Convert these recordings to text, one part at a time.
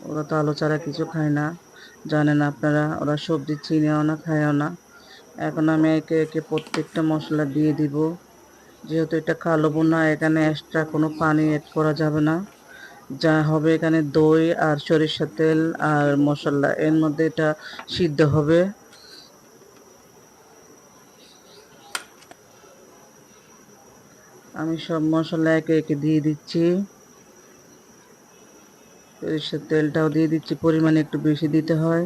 ওরা তো আলু ছাড়া কিছু খায় না, জানেন আপনারা। ওরা সবজি চিনেও না, খায়ও না। এখন আমি একে একে প্রত্যেকটা মশলা দিয়ে দিব। যেহেতু এটা কালো বোনা, এখানে এক্সট্রা কোনো পানি এড করা যাবে না। যা হবে এখানে দই আর সরিষার তেল আর মশলা, এর মধ্যে এটা সিদ্ধ হবে। আমি সব মশলা একে একে দিয়ে দিচ্ছি। সরিষার তেলটাও দিয়ে দিচ্ছি, পরিমাণে একটু বেশি দিতে হয়,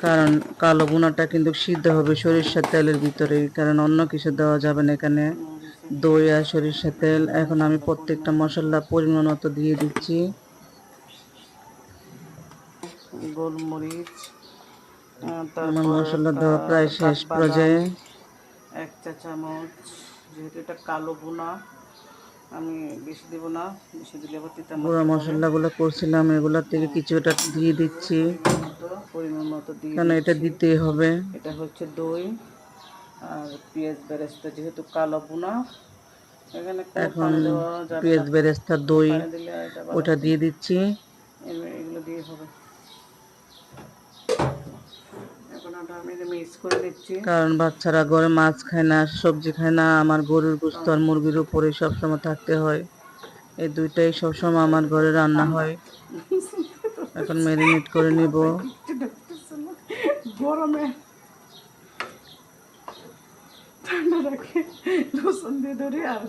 কারণ কালো ভুনাটা কিন্তু সিদ্ধ হবে সরিষার তেলের ভিতরেই, কারণ অন্য কিছু দেওয়া যাবে না এখানে। দই আর সরিষার তেল। এখন আমি প্রত্যেকটা মশলা পরিমাণ মতো দিয়ে দিচ্ছি। গোলমরিচ, আমার তারপর মশলা দেওয়া প্রায় শেষ কাঠবাদাম পর্যায়ে। 1 চা চামচ। যেহেতু এটা কালো ভুনা, আমি বেশি দেবো না, বেশি দিলে আবার তিতা গুঁড়া মাখতে হবে। মশলাগুলো করছিলাম, এগুলার থেকে হ্যাঁ, কিছুটা দিয়ে দিচ্ছি, পরিমাণ মতো দিয়ে কারণ এটা দিচ্ছি। দিতেই হবে। এটা হচ্ছে দই আর পেঁয়াজ বেরেস্তা। যেহেতু কালো ভুনা, এখানে কোনো এখন পানি দেওয়া যাবে না। পেঁয়াজ বেরেস্তা, দই, পানি দিলে এটা আবার ওটা দিয়ে দিচ্ছি। এগুলো দিয়ে হবে। এখন ওটা আমি মিক্স করে নিচ্ছি। কারণ বাচ্চারা ঘরে মাছ খায় না, সবজি খায় না। আমার গরুর গোশত আর মুরগির উপরে সবসময় থাকতে হয়। এই দুইটাই সবসময় আমার ঘরে রান্না ঠান্ডা হয়। এখন ম্যারিনেট করে নিব। মাথায় কিচ্ছু ঢুকতেছে না, গরমে ঠান্ডা রাখে রসুন দিয়ে ধরি আর